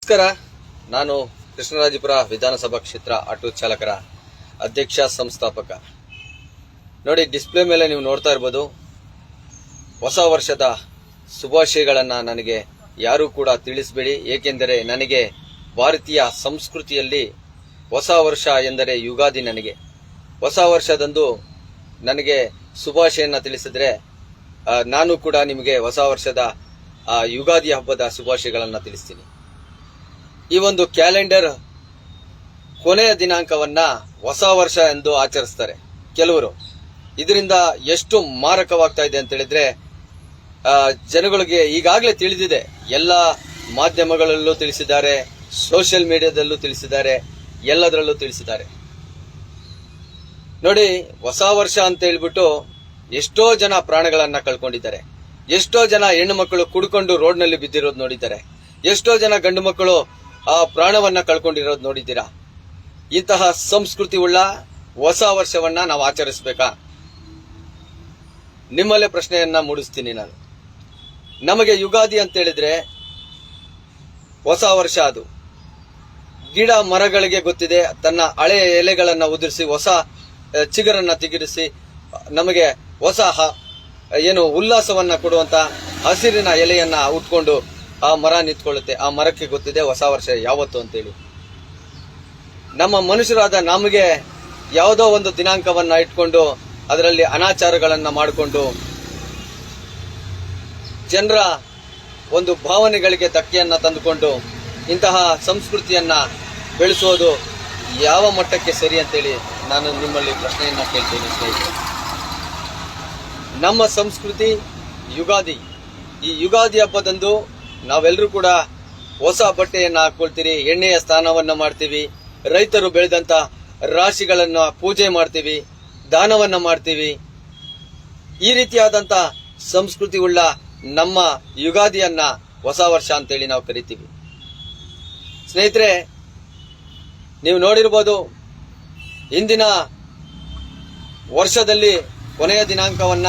ನಮಸ್ಕಾರ. ನಾನು ಕೃಷ್ಣರಾಜಪುರ ವಿಧಾನಸಭಾ ಕ್ಷೇತ್ರ ಆಟೋ ಚಾಲಕರ ಅಧ್ಯಕ್ಷ ಸಂಸ್ಥಾಪಕ. ನೋಡಿ, ಡಿಸ್ಪ್ಲೇ ಮೇಲೆ ನೀವು ನೋಡ್ತಾ ಇರ್ಬೋದು, ಹೊಸ ವರ್ಷದ ಶುಭಾಶಯಗಳನ್ನು ನನಗೆ ಯಾರೂ ಕೂಡ ತಿಳಿಸಬೇಡಿ. ಏಕೆಂದರೆ ನನಗೆ ಭಾರತೀಯ ಸಂಸ್ಕೃತಿಯಲ್ಲಿ ಹೊಸ ವರ್ಷ ಎಂದರೆ ಯುಗಾದಿ. ನನಗೆ ಹೊಸ ವರ್ಷದಂದು ನನಗೆ ಶುಭಾಶಯನ ತಿಳಿಸಿದ್ರೆ ನಾನು ಕೂಡ ನಿಮಗೆ ಹೊಸ ವರ್ಷದ ಯುಗಾದಿ ಹಬ್ಬದ ಶುಭಾಶಯಗಳನ್ನು ತಿಳಿಸ್ತೀನಿ. ಈ ಒಂದು ಕ್ಯಾಲೆಂಡರ್ ಕೊನೆಯ ದಿನಾಂಕವನ್ನ ಹೊಸ ವರ್ಷ ಎಂದು ಆಚರಿಸ್ತಾರೆ ಕೆಲವರು. ಇದರಿಂದ ಎಷ್ಟು ಮಾರಕವಾಗ್ತಾ ಇದೆ ಅಂತ ಹೇಳಿದ್ರೆ, ಜನಗಳಿಗೆ ಈಗಾಗಲೇ ತಿಳಿದಿದೆ. ಎಲ್ಲ ಮಾಧ್ಯಮಗಳಲ್ಲೂ ತಿಳಿಸಿದ್ದಾರೆ, ಸೋಷಿಯಲ್ ಮೀಡಿಯಾದಲ್ಲೂ ತಿಳಿಸಿದ್ದಾರೆ, ಎಲ್ಲದರಲ್ಲೂ ತಿಳಿಸಿದ್ದಾರೆ. ನೋಡಿ, ಹೊಸ ವರ್ಷ ಅಂತ ಹೇಳ್ಬಿಟ್ಟು ಎಷ್ಟೋ ಜನ ಪ್ರಾಣಗಳನ್ನ ಕಳ್ಕೊಂಡಿದ್ದಾರೆ. ಎಷ್ಟೋ ಜನ ಹೆಣ್ಣು ಮಕ್ಕಳು ಕುಡ್ಕೊಂಡು ರೋಡ್ನಲ್ಲಿ ಬಿದ್ದಿರೋದು ನೋಡಿದ್ದಾರೆ. ಎಷ್ಟೋ ಜನ ಗಂಡು ಮಕ್ಕಳು ಆ ಪ್ರಾಣವನ್ನ ಕಳ್ಕೊಂಡಿರೋದು ನೋಡಿದ್ದೀರಾ. ಇಂತಹ ಸಂಸ್ಕೃತಿ ಉಳ್ಳ ಹೊಸ ವರ್ಷವನ್ನ ನಾವು ಆಚರಿಸಬೇಕಾ? ನಿಮ್ಮಲ್ಲೇ ಪ್ರಶ್ನೆಯನ್ನ ಮೂಡಿಸ್ತೀನಿ ನಾನು. ನಮಗೆ ಯುಗಾದಿ ಅಂತ ಹೇಳಿದ್ರೆ ಹೊಸ ವರ್ಷ. ಅದು ಗಿಡ ಮರಗಳಿಗೆ ಗೊತ್ತಿದೆ, ತನ್ನ ಹಳೆಯ ಎಲೆಗಳನ್ನ ಉದುರಿಸಿ ಹೊಸ ಚಿಗುರನ್ನ ತೆಗೆರಿಸಿ ನಮಗೆ ಹೊಸ ಉಲ್ಲಾಸವನ್ನ ಕೊಡುವಂತ ಹಸಿರಿನ ಎಲೆಯನ್ನ ಉಟ್ಕೊಂಡು ಆ ಮರ ನಿಂತ್ಕೊಳ್ಳುತ್ತೆ. ಆ ಮರಕ್ಕೆ ಗೊತ್ತಿದೆ ಹೊಸ ವರ್ಷ ಯಾವತ್ತು ಅಂತೇಳಿ. ನಮ್ಮ ಮನುಷ್ಯರಾದ ನಮಗೆ ಯಾವುದೋ ಒಂದು ದಿನಾಂಕವನ್ನ ಇಟ್ಕೊಂಡು ಅದರಲ್ಲಿ ಅನಾಚಾರಗಳನ್ನ ಮಾಡಿಕೊಂಡು ಜನರ ಒಂದು ಭಾವನೆಗಳಿಗೆ ಧಕ್ಕೆಯನ್ನ ತಂದುಕೊಂಡು ಇಂತಹ ಸಂಸ್ಕೃತಿಯನ್ನ ಬೆಳೆಸೋದು ಯಾವ ಮಟ್ಟಕ್ಕೆ ಸರಿ ಅಂತೇಳಿ ನಾನು ನಿಮ್ಮಲ್ಲಿ ಪ್ರಶ್ನೆಯನ್ನ ಕೇಳ್ತೀನಿ ಸ್ನೇಹಿತರೆ. ನಮ್ಮ ಸಂಸ್ಕೃತಿ ಯುಗಾದಿ. ಈ ಯುಗಾದಿ ಹಬ್ಬದಂದು ನಾವೆಲ್ಲರೂ ಕೂಡ ಹೊಸ ಬಟ್ಟೆಯನ್ನ ಹಾಕೊಳ್ತೀವಿ, ಎಣ್ಣೆಯ ಸ್ನಾನವನ್ನ ಮಾಡ್ತೀವಿ, ರೈತರು ಬೆಳೆದಂತ ರಾಶಿಗಳನ್ನ ಪೂಜೆ ಮಾಡ್ತೀವಿ, ದಾನವನ್ನ ಮಾಡ್ತೀವಿ. ಈ ರೀತಿಯಾದಂತ ಸಂಸ್ಕೃತಿ ಉಳ್ಳ ನಮ್ಮ ಯುಗಾದಿಯನ್ನ ಹೊಸ ವರ್ಷ ಅಂತೇಳಿ ನಾವು ಕರಿತೀವಿ. ಸ್ನೇಹಿತರೆ, ನೀವು ನೋಡಿರ್ಬೋದು, ಇಂದಿನ ವರ್ಷದಲ್ಲಿ ಕೊನೆಯ ದಿನಾಂಕವನ್ನ